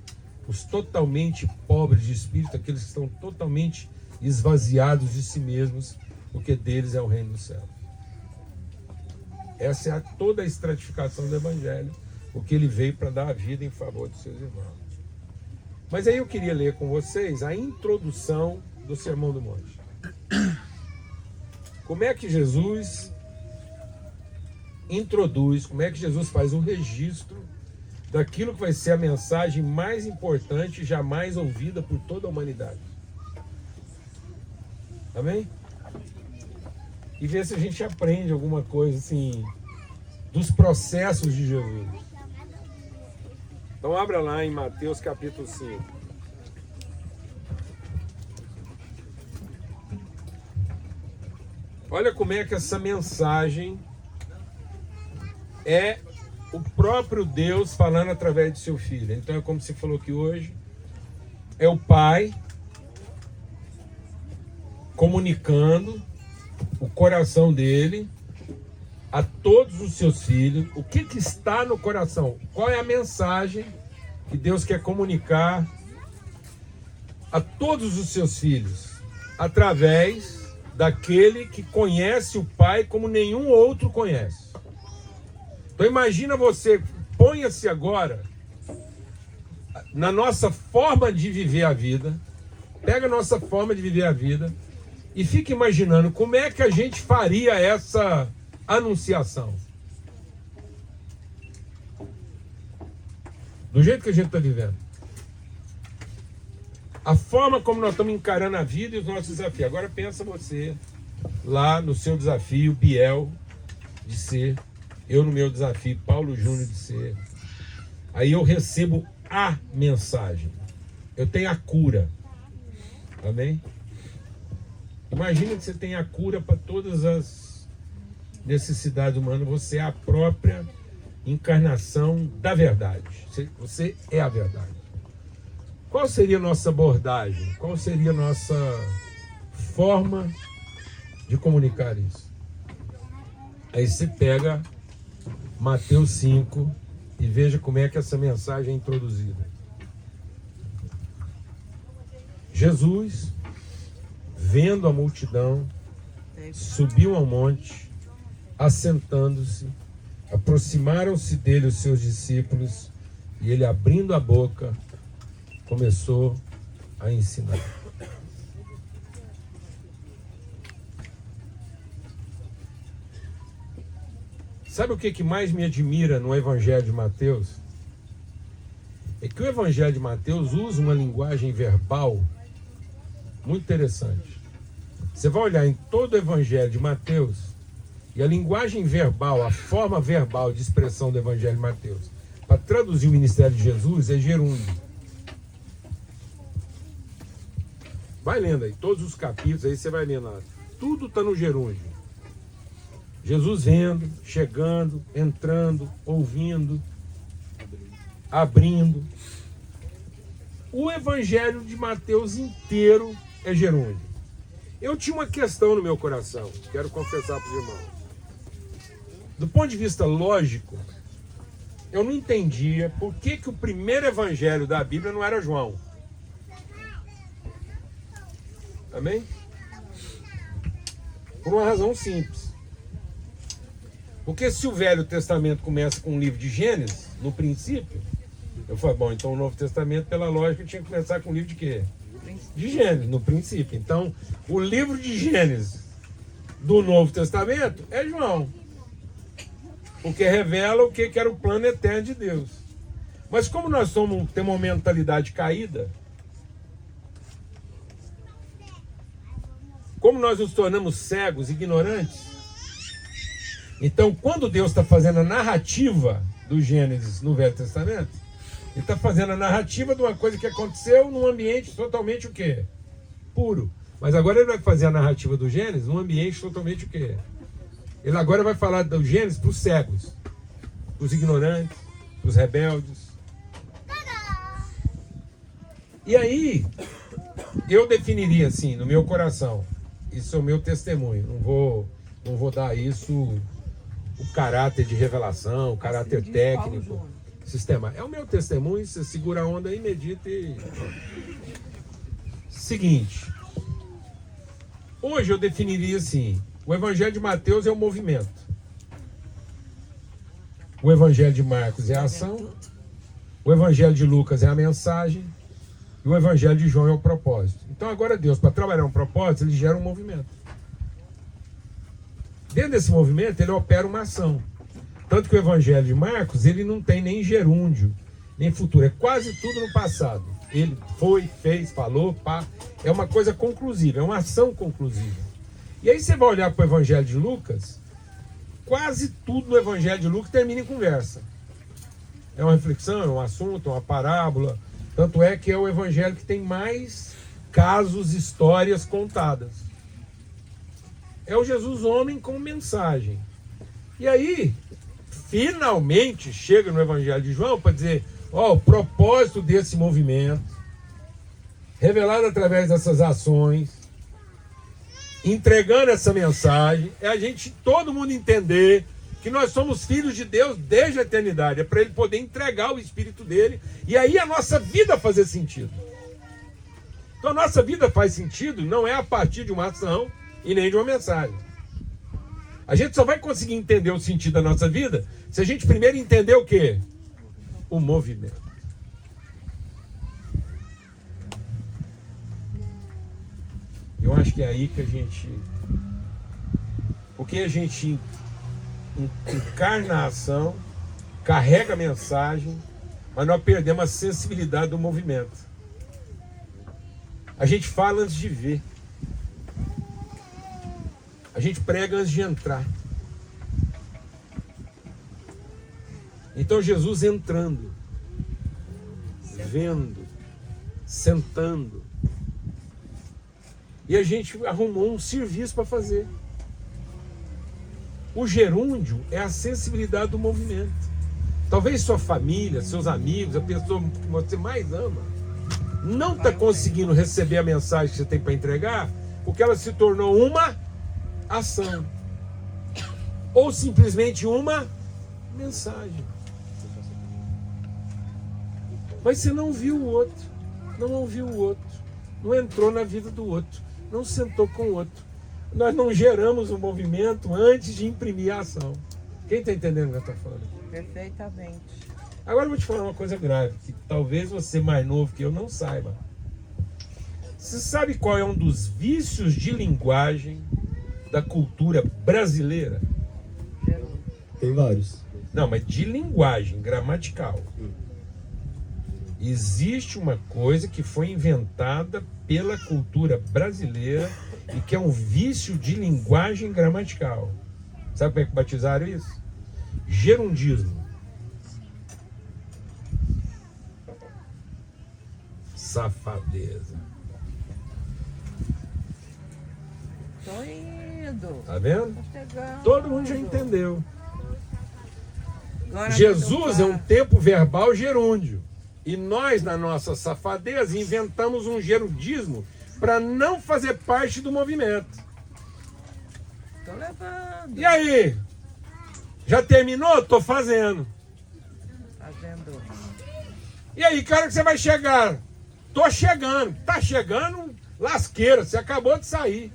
os totalmente pobres de espírito, aqueles que estão totalmente esvaziados de si mesmos, porque deles é o reino do céu. Essa é toda a estratificação do Evangelho, porque ele veio para dar a vida em favor dos seus irmãos. Mas aí eu queria ler com vocês a introdução do Sermão do Monte. Como é que Jesus introduz, como é que Jesus faz um registro daquilo que vai ser a mensagem mais importante jamais ouvida por toda a humanidade. Amém? E ver se a gente aprende alguma coisa assim dos processos de Jesus. Então abra lá em Mateus capítulo 5. Olha como é que essa mensagem é o próprio Deus falando através de seu Filho. Então é como se falou aqui hoje, é o Pai comunicando o coração dele a todos os seus filhos. O que está no coração? Qual é a mensagem que Deus quer comunicar a todos os seus filhos? Através daquele que conhece o Pai como nenhum outro conhece. Então imagina você, ponha-se agora na nossa forma de viver a vida, pega a nossa forma de viver a vida e fica imaginando como é que a gente faria essa anunciação. Do jeito que a gente está vivendo. A forma como nós estamos encarando a vida e os nossos desafios. Agora pensa você lá no seu desafio, Biel, de ser, eu no meu desafio, Paulo Júnior, de ser. Aí eu recebo a mensagem. Eu tenho a cura. Amém? Imagina que você tem a cura para todas as necessidades humanas. Você é a própria encarnação da verdade. Você é a verdade. Qual seria a nossa abordagem? Qual seria a nossa forma de comunicar isso? Aí você pega Mateus 5 e veja como é que essa mensagem é introduzida. Jesus, vendo a multidão, subiu ao monte, assentando-se, aproximaram-se dele os seus discípulos e ele, abrindo a boca, começou a ensinar. Sabe o que mais me admira no Evangelho de Mateus? É que o Evangelho de Mateus usa uma linguagem verbal muito interessante. Você vai olhar em todo o Evangelho de Mateus e a linguagem verbal, a forma verbal de expressão do Evangelho de Mateus, para traduzir o ministério de Jesus, é gerúndio. Vai lendo aí, todos os capítulos aí você vai lendo lá. Tudo está no gerúndio. Jesus vendo, chegando, entrando, ouvindo, abrindo. O Evangelho de Mateus inteiro é gerúndio. Eu tinha uma questão no meu coração, quero confessar para os irmãos. Do ponto de vista lógico, eu não entendia por que o primeiro evangelho da Bíblia não era João. Amém? Por uma razão simples. Porque se o Velho Testamento começa com o livro de Gênesis, no princípio, eu falei, bom, então o Novo Testamento, pela lógica, tinha que começar com o livro de quê? De Gênesis, no princípio. Então, o livro de Gênesis do Novo Testamento é João. Porque revela o que era o plano eterno de Deus. Mas como nós temos uma mentalidade caída, como nós nos tornamos cegos, ignorantes, então quando Deus está fazendo a narrativa do Gênesis no Velho Testamento, Ele está fazendo a narrativa de uma coisa que aconteceu num ambiente totalmente o quê? Puro. Mas agora Ele vai fazer a narrativa do Gênesis num ambiente totalmente o quê? Ele agora vai falar do Gênesis para os cegos, para os ignorantes, para os rebeldes. E aí, eu definiria assim, no meu coração, isso é o meu testemunho, não vou dar isso o caráter de revelação, o caráter técnico, sistema. É o meu testemunho, você segura a onda aí, medita e... Seguinte, hoje eu definiria assim, o Evangelho de Mateus é o movimento, o Evangelho de Marcos é a ação, o Evangelho de Lucas é a mensagem e o Evangelho de João é o propósito. Então agora Deus, para trabalhar um propósito, Ele gera um movimento. Dentro desse movimento, Ele opera uma ação. Tanto que o Evangelho de Marcos, ele não tem nem gerúndio, nem futuro, é quase tudo no passado. Ele foi, fez, falou, pá. É uma coisa conclusiva, é uma ação conclusiva. E aí você vai olhar para o Evangelho de Lucas, quase tudo no Evangelho de Lucas termina em conversa. É uma reflexão, é um assunto, é uma parábola. Tanto é que é o Evangelho que tem mais casos, histórias contadas. é o Jesus homem com mensagem. E aí, finalmente, chega no Evangelho de João para dizer, ó, o propósito desse movimento, revelado através dessas ações, entregando essa mensagem, é a gente, todo mundo entender que nós somos filhos de Deus desde a eternidade. É para ele poder entregar o Espírito dele e aí a nossa vida fazer sentido. Então a nossa vida faz sentido não é a partir de uma ação e nem de uma mensagem. A gente só vai conseguir entender o sentido da nossa vida se a gente primeiro entender o quê? O movimento. Eu acho que é aí que a gente... Porque a gente encarna a ação, carrega a mensagem, mas nós perdemos a sensibilidade do movimento. A gente fala antes de ver. A gente prega antes de entrar. Então Jesus entrando, vendo, sentando. E a gente arrumou um serviço para fazer. O gerúndio é a sensibilidade do movimento. Talvez sua família, seus amigos, a pessoa que você mais ama, não está conseguindo receber a mensagem que você tem para entregar, porque ela se tornou uma ação. Ou simplesmente uma mensagem. Mas você não viu o outro, não ouviu o outro, não entrou na vida do outro, não sentou com o outro. Nós não geramos o movimento antes de imprimir a ação. Quem está entendendo o que eu estou falando? Perfeitamente. Agora eu vou te falar uma coisa grave, que talvez você mais novo que eu não saiba. Você sabe qual é um dos vícios de linguagem da cultura brasileira? Tem vários. Não, mas de linguagem gramatical. Existe uma coisa que foi inventada pela cultura brasileira e que é um vício de linguagem gramatical. Sabe como é que batizaram isso? Gerundismo. Safadeza. Tô indo. Tá vendo? Tô chegando. Todo mundo já entendeu. Agora Jesus é vai um tempo verbal gerúndio. E nós, na nossa safadeza, inventamos um gerundismo para não fazer parte do movimento. Tô levando. E aí? Já terminou? Tô fazendo. Fazendo. E aí, que hora que você vai chegar? Tô chegando. Tá chegando, lasqueira. Você acabou de sair.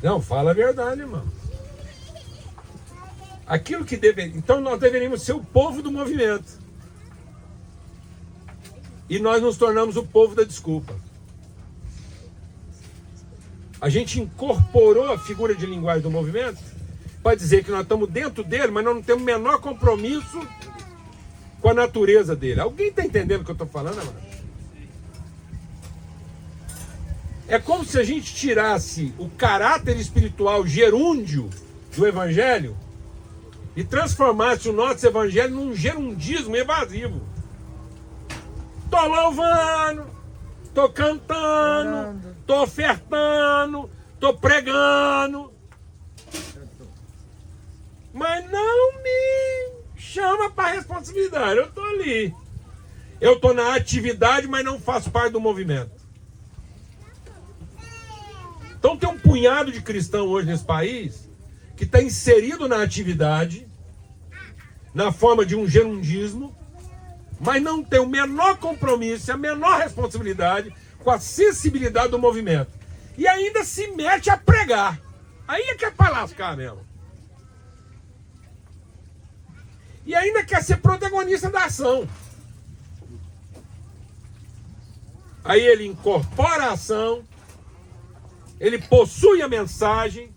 Não, fala a verdade, irmão. Aquilo que então nós deveríamos ser o povo do movimento. E nós nos tornamos o povo da desculpa. A gente incorporou a figura de linguagem do movimento para dizer que nós estamos dentro dele, mas nós não temos o menor compromisso com a natureza dele. Alguém está entendendo o que eu estou falando, amado? É como se a gente tirasse o caráter espiritual gerúndio do evangelho e transformasse o nosso evangelho num gerundismo evasivo. Tô louvando, tô cantando, tô ofertando, tô pregando, mas não me chama para responsabilidade. Eu tô ali, eu tô na atividade, mas não faço parte do movimento. Então tem um punhado de cristão hoje nesse país que está inserido na atividade, na forma de um gerundismo, mas não tem o menor compromisso, a menor responsabilidade com a sensibilidade do movimento. E ainda se mete a pregar. Aí é que é para lascar mesmo. E ainda quer ser protagonista da ação. Aí ele incorpora a ação, ele possui a mensagem,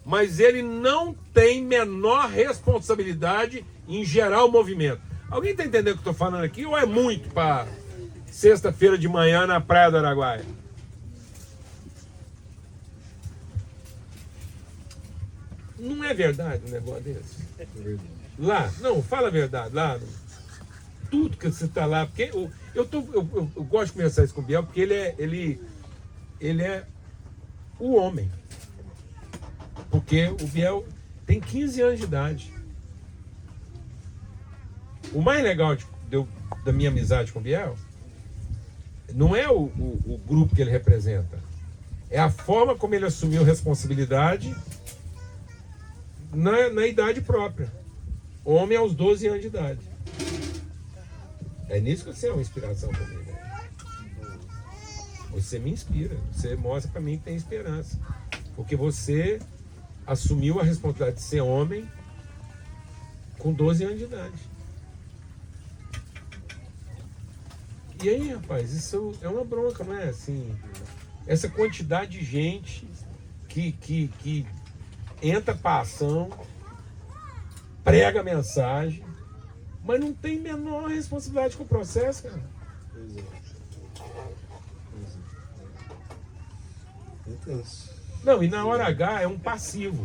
mas ele não tem menor responsabilidade em gerar o movimento. Alguém está entendendo o que eu estou falando aqui? Ou é muito para sexta-feira de manhã na Praia do Araguaia? Não é verdade um negócio desse? Lá, não, fala a verdade. Lá tudo que você está lá. Porque eu gosto de conversar isso com o Biel, porque ele é o homem. Porque o Biel tem 15 anos de idade. O mais legal da minha amizade com o Biel não é o grupo que ele representa, é a forma como ele assumiu responsabilidade na idade própria. Homem aos 12 anos de idade. É nisso que você é uma inspiração para mim, né? Você me inspira, você mostra para mim que tem esperança. Porque você assumiu a responsabilidade de ser homem com 12 anos de idade. E aí, rapaz, isso é uma bronca, não é? Assim, essa quantidade de gente que entra para ação, prega a mensagem, mas não tem menor responsabilidade com o processo, cara. Não, e na hora H é um passivo.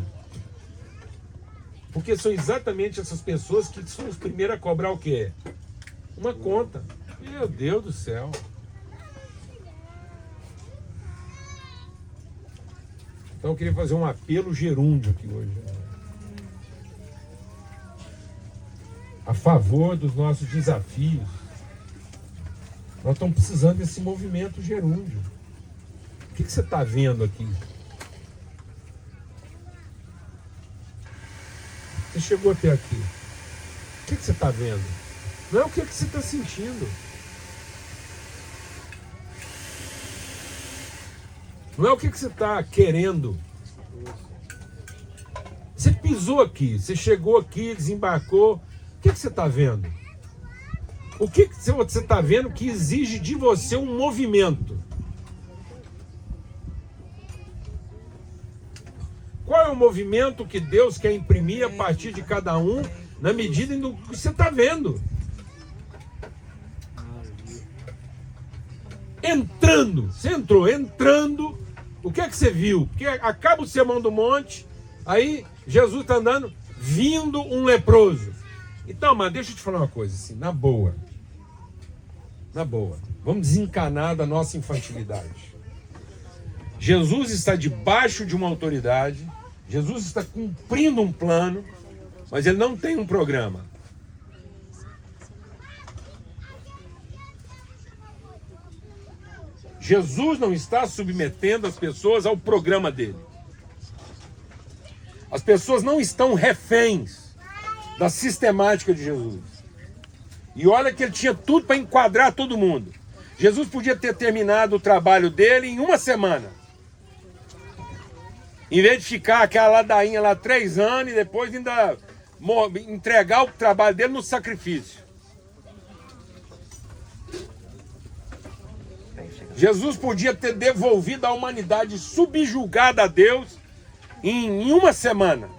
Porque são exatamente essas pessoas que são os primeiros a cobrar o quê? Uma conta. Meu Deus do céu. Então eu queria fazer um apelo gerúndio aqui hoje. A favor dos nossos desafios. Nós estamos precisando desse movimento gerúndio. O que você está vendo aqui? Você chegou até aqui. O que você está vendo? Não é o que você está sentindo. Não é o que você está querendo. Você pisou aqui, você chegou aqui, desembarcou. O que você está vendo? O que você está vendo que exige de você um movimento? Qual é o movimento que Deus quer imprimir a partir de cada um, na medida do que você está vendo? Entrando, você entrou, entrando. O que é que você viu? Porque acaba o sermão do monte, aí Jesus está andando, vindo um leproso. Então, mas deixa eu te falar uma coisa, assim, na boa. Na boa. Vamos desencanar da nossa infantilidade. Jesus está debaixo de uma autoridade, Jesus está cumprindo um plano, mas ele não tem um programa. Jesus não está submetendo as pessoas ao programa dele. As pessoas não estão reféns da sistemática de Jesus. E olha que ele tinha tudo para enquadrar todo mundo. Jesus podia ter terminado o trabalho dele em uma semana. Em vez de ficar aquela ladainha lá 3 anos e depois ainda entregar o trabalho dele no sacrifício. Jesus podia ter devolvido a humanidade subjugada a Deus em uma semana.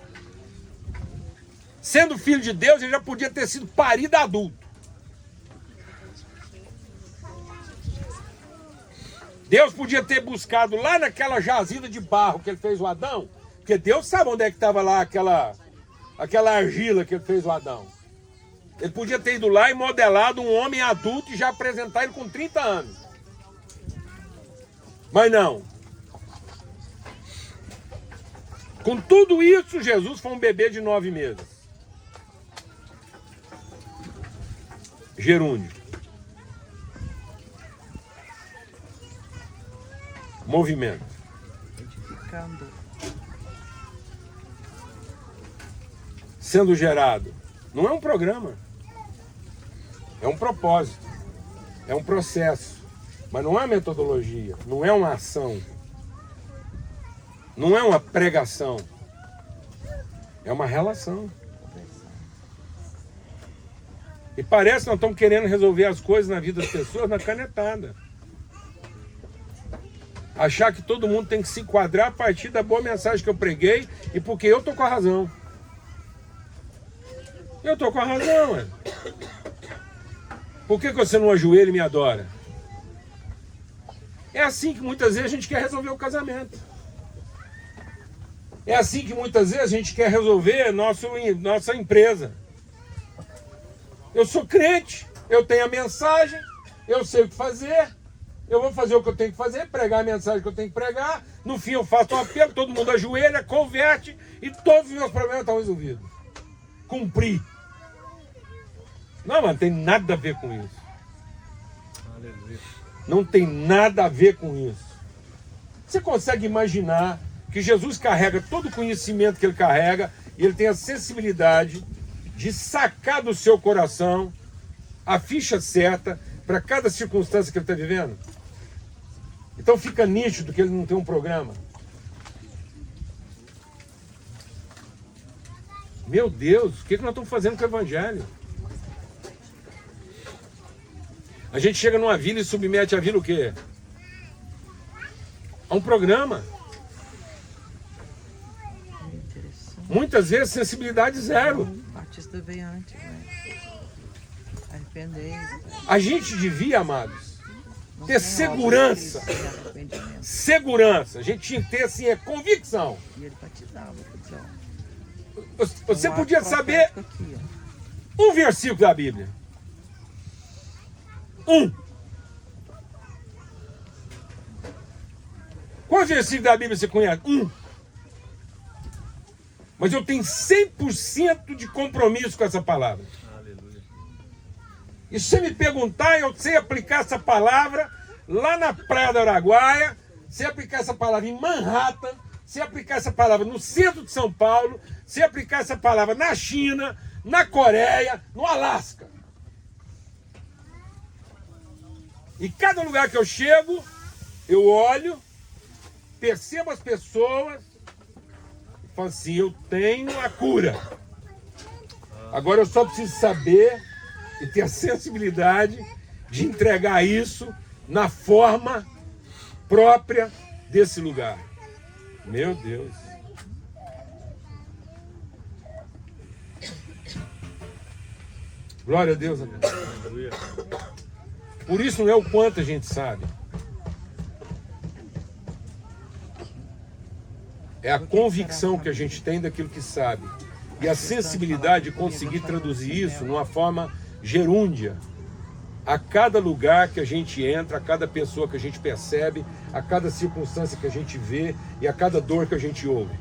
Sendo filho de Deus, ele já podia ter sido parido adulto. Deus podia ter buscado lá naquela jazida de barro que ele fez o Adão, porque Deus sabe onde é que estava lá aquela argila que ele fez o Adão. Ele podia ter ido lá e modelado um homem adulto e já apresentar ele com 30 anos. Mas não. Com tudo isso, Jesus foi um bebê de 9 meses. Gerúndio. Movimento. Sendo gerado. Não é um programa. É um propósito. É um processo. Mas não é uma metodologia, não é uma ação, não é uma pregação, é uma relação. E parece que nós estamos querendo resolver as coisas na vida das pessoas na canetada. Achar que todo mundo tem que se enquadrar a partir da boa mensagem que eu preguei e porque eu estou com a razão. Eu estou com a razão, ué. Por que você não ajoelha e me adora? É assim que muitas vezes a gente quer resolver o casamento. É assim que muitas vezes a gente quer resolver nossa empresa. Eu sou crente. Eu tenho a mensagem, eu sei o que fazer, eu vou fazer o que eu tenho que fazer, pregar a mensagem que eu tenho que pregar, no fim eu faço um apelo, todo mundo ajoelha, converte e todos os meus problemas estão resolvidos. Cumpri. Não, mas não tem nada a ver com isso. Não tem nada a ver com isso. Você consegue imaginar que Jesus carrega todo o conhecimento que ele carrega e ele tem a sensibilidade de sacar do seu coração a ficha certa para cada circunstância que ele está vivendo? Então fica nítido que ele não tem um programa. Meu Deus, o que nós estamos fazendo com o Evangelho? A gente chega numa vila e submete a vila o quê? A um programa. Muitas vezes sensibilidade zero. Batista veio antes, né? Arrependei. A gente devia, amados, ter segurança. Segurança. A gente tinha que ter assim, convicção. E ele batizava. Você podia saber um versículo da Bíblia. Um. Quantos versículos da Bíblia você conhece? Um. Mas eu tenho 100% de compromisso com essa palavra. Aleluia. E se você me perguntar, eu sei aplicar essa palavra lá na Praia do Araguaia, sei aplicar essa palavra em Manhattan, sei aplicar essa palavra no centro de São Paulo, sei aplicar essa palavra na China, na Coreia, no Alasca. E cada lugar que eu chego, eu olho, percebo as pessoas e falo assim, eu tenho a cura. Agora eu só preciso saber e ter a sensibilidade de entregar isso na forma própria desse lugar. Meu Deus. Glória a Deus, amém. Por isso não é o quanto a gente sabe. É a convicção que a gente tem daquilo que sabe. E a sensibilidade de conseguir traduzir isso numa forma gerúndia. A cada lugar que a gente entra, a cada pessoa que a gente percebe, a cada circunstância que a gente vê e a cada dor que a gente ouve.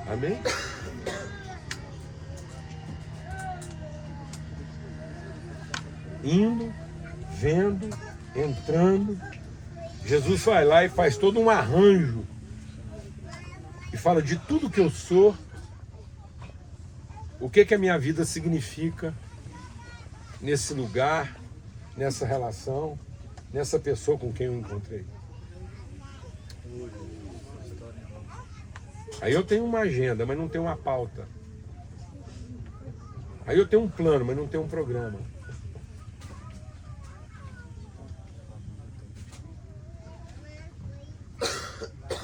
Amém? Indo, vendo, entrando. Jesus vai lá e faz todo um arranjo e fala de tudo que eu sou, o que a minha vida significa nesse lugar, nessa relação, nessa pessoa com quem eu encontrei. Aí eu tenho uma agenda, mas não tenho uma pauta. Aí eu tenho um plano, mas não tenho um programa.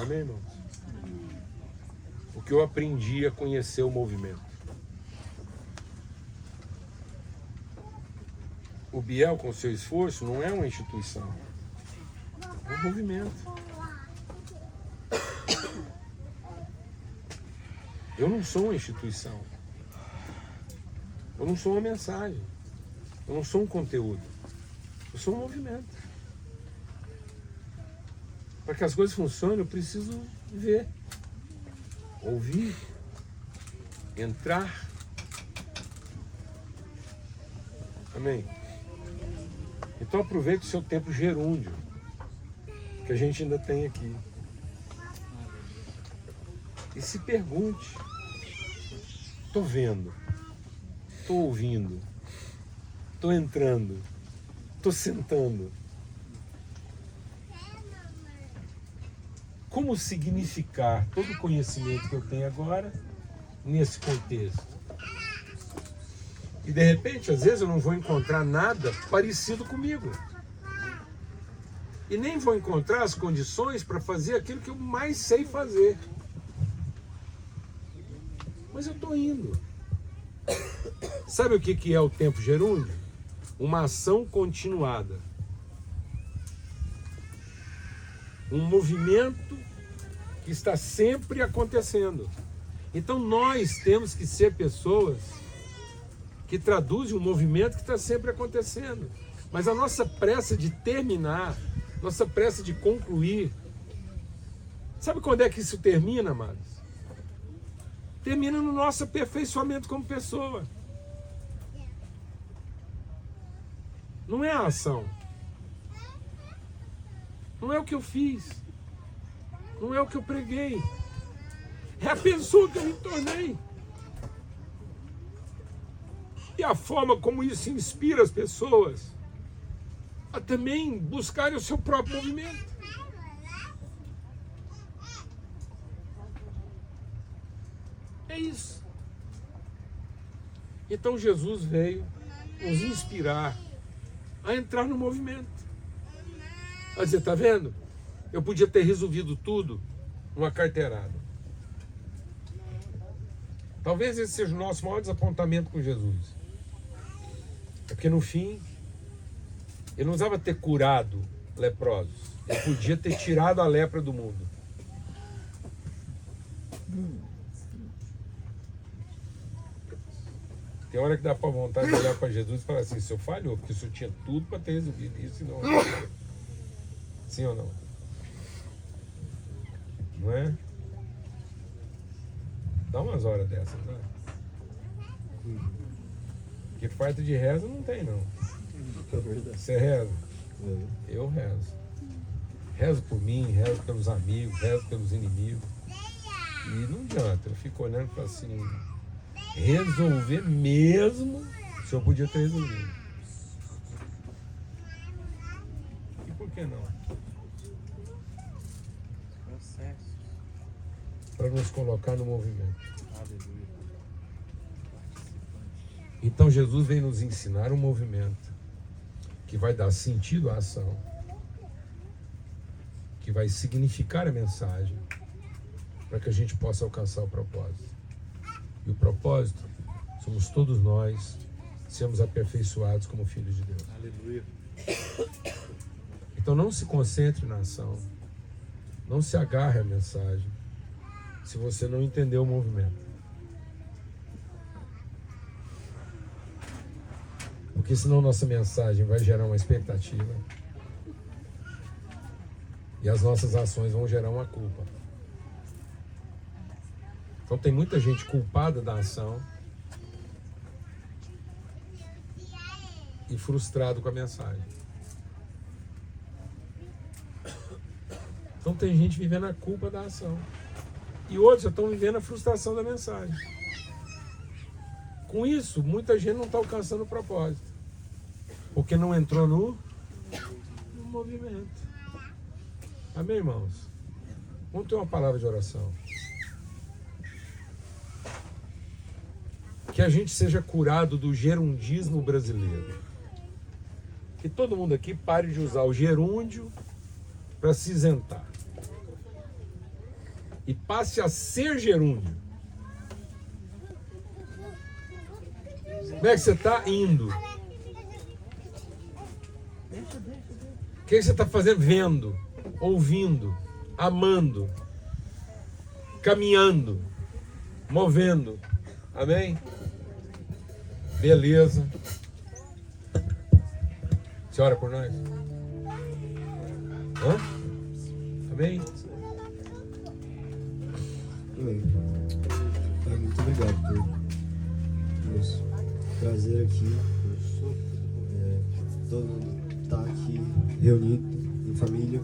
Amém, irmãos? O que eu aprendi a conhecer o movimento. O Biel, com seu esforço, não é uma instituição. É um movimento. Eu não sou uma instituição. Eu não sou uma mensagem. Eu não sou um conteúdo. Eu sou um movimento. Para que as coisas funcionem, eu preciso ver, ouvir, entrar. Amém? Então aproveite o seu tempo gerúndio, que a gente ainda tem aqui. E se pergunte, estou vendo, estou ouvindo, estou entrando, estou sentando. Como significar todo o conhecimento que eu tenho agora nesse contexto? E de repente, às vezes eu não vou encontrar nada parecido comigo. E nem vou encontrar as condições para fazer aquilo que eu mais sei fazer. Mas eu estou indo. Sabe o que é o tempo gerúndio? Uma ação continuada. Um movimento que está sempre acontecendo. Então nós temos que ser pessoas que traduz um movimento que está sempre acontecendo. Mas a nossa pressa de terminar, nossa pressa de concluir, sabe quando é que isso termina, amados? Termina no nosso aperfeiçoamento como pessoa. Não é a ação. Não é o que eu fiz. Não é o que eu preguei. É a pessoa que eu me tornei. E a forma como isso inspira as pessoas a também buscarem o seu próprio movimento. É isso. Então Jesus veio nos inspirar a entrar no movimento. A dizer, tá vendo? Eu podia ter resolvido tudo numa carteirada. Talvez esse seja o nosso maior desapontamento com Jesus. É porque no fim, ele não precisava ter curado leprosos. Ele podia ter tirado a lepra do mundo. Tem hora que dá para vontade de olhar para Jesus e falar assim, o senhor falhou, porque o senhor tinha tudo para ter resolvido isso e não. Sim ou não? Não é? Dá umas horas dessas, né? Porque falta de reza não tem, não. Você reza? Eu rezo. Rezo por mim, rezo pelos amigos, rezo pelos inimigos. E não adianta, eu fico olhando e falo assim, resolver mesmo, o senhor podia ter resolvido. E por que não? Processo. Para nos colocar no movimento. Então Jesus vem nos ensinar um movimento que vai dar sentido à ação, que vai significar a mensagem, para que a gente possa alcançar o propósito. E o propósito somos todos nós, sermos aperfeiçoados como filhos de Deus. Aleluia. Então não se concentre na ação, não se agarre à mensagem, se você não entender o movimento. Porque senão nossa mensagem vai gerar uma expectativa e as nossas ações vão gerar uma culpa. Então tem muita gente culpada da ação e frustrado com a mensagem. Então tem gente vivendo a culpa da ação e outros já estão vivendo a frustração da mensagem. Com isso, muita gente não está alcançando o propósito, porque não entrou no movimento. Amém, irmãos? Vamos ter uma palavra de oração. Que a gente seja curado do gerundismo brasileiro. Que todo mundo aqui pare de usar o gerúndio para se isentar. E passe a ser gerúndio. Como é que você está indo? O que você está fazendo? Vendo, ouvindo, amando, caminhando, movendo. Amém? Beleza. Você ora por nós? Hã? Amém? Amém. Pai, muito obrigado por nos trazer aqui. Todo mundo está aqui reunido em família.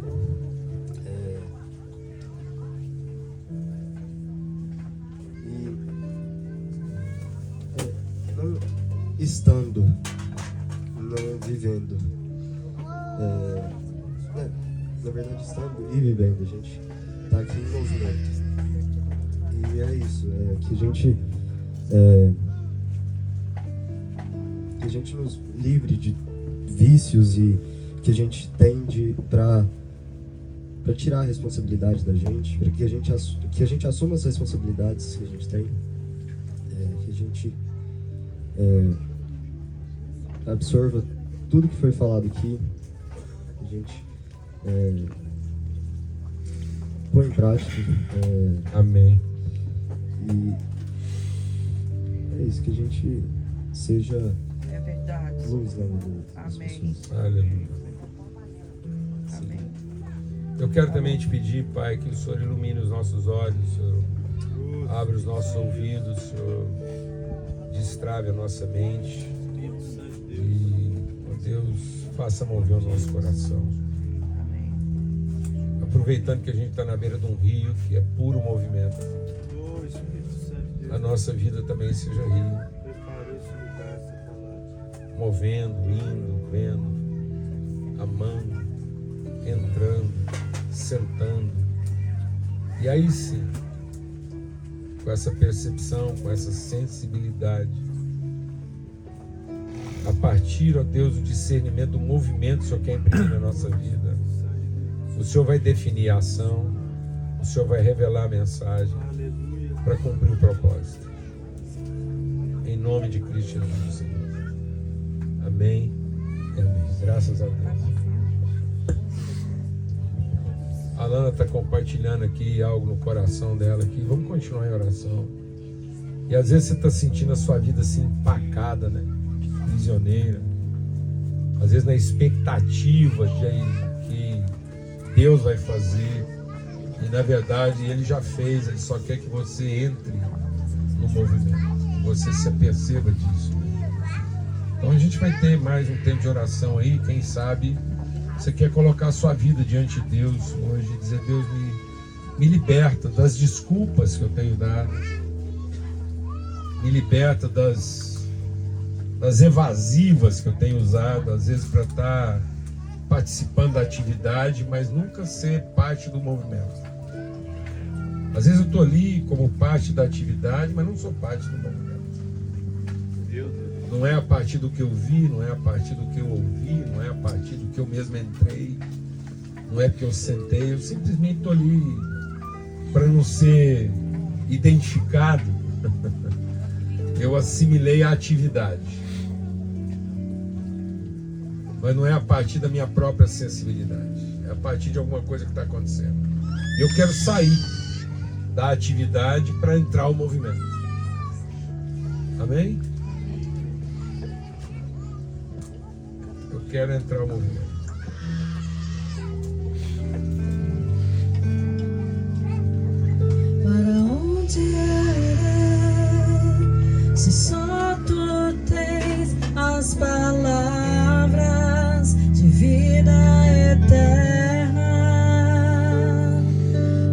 Não estando, não vivendo. Na verdade, estando e vivendo, a gente está aqui em movimento. E é isso, que a gente nos livre de vícios e que a gente tende para tirar a responsabilidade da gente, para que a gente assuma as responsabilidades que a gente tem, que a gente absorva tudo que foi falado aqui, a gente põe em prática. Amém. E é isso, que a gente seja É verdade. luz na vida das Amém. pessoas. Aleluia. Amém. Eu quero também te pedir, Pai, que o Senhor ilumine os nossos olhos, o Senhor abra os nossos ouvidos, o Senhor destrave a nossa mente e, ó Deus, faça mover o nosso coração. Amém. Aproveitando que a gente está na beira de um rio que é puro movimento, a nossa vida também seja rio, movendo, indo, vendo, amando, entrando, sentando. E aí sim, com essa percepção, com essa sensibilidade, a partir, ó Deus, do discernimento do movimento que o Senhor quer imprimir na nossa vida, o Senhor vai definir a ação, o Senhor vai revelar a mensagem para cumprir o propósito. Em nome de Cristo Jesus, Senhor. Amém e amém. Graças a Deus. A Alana está compartilhando aqui algo no coração dela aqui. Vamos continuar em oração. E às vezes você está sentindo a sua vida assim empacada, né? Prisioneira. Às vezes na expectativa de que Deus vai fazer. E na verdade Ele já fez. Ele só quer que você entre no movimento. Que você se aperceba disso. Então a gente vai ter mais um tempo de oração aí. Quem sabe você quer colocar a sua vida diante de Deus hoje e dizer: Deus, me liberta das desculpas que eu tenho dado, me liberta das evasivas que eu tenho usado, às vezes para estar participando da atividade, mas nunca ser parte do movimento. Às vezes eu estou ali como parte da atividade, mas não sou parte do movimento. Não é a partir do que eu vi, não é a partir do que eu ouvi, não é a partir do que eu mesmo entrei, não é porque eu sentei, eu simplesmente estou ali para não ser identificado. Eu assimilei a atividade, mas não é a partir da minha própria sensibilidade, é a partir de alguma coisa que está acontecendo. Eu quero sair da atividade para entrar no movimento. Amém? Eu quero entrar no movimento.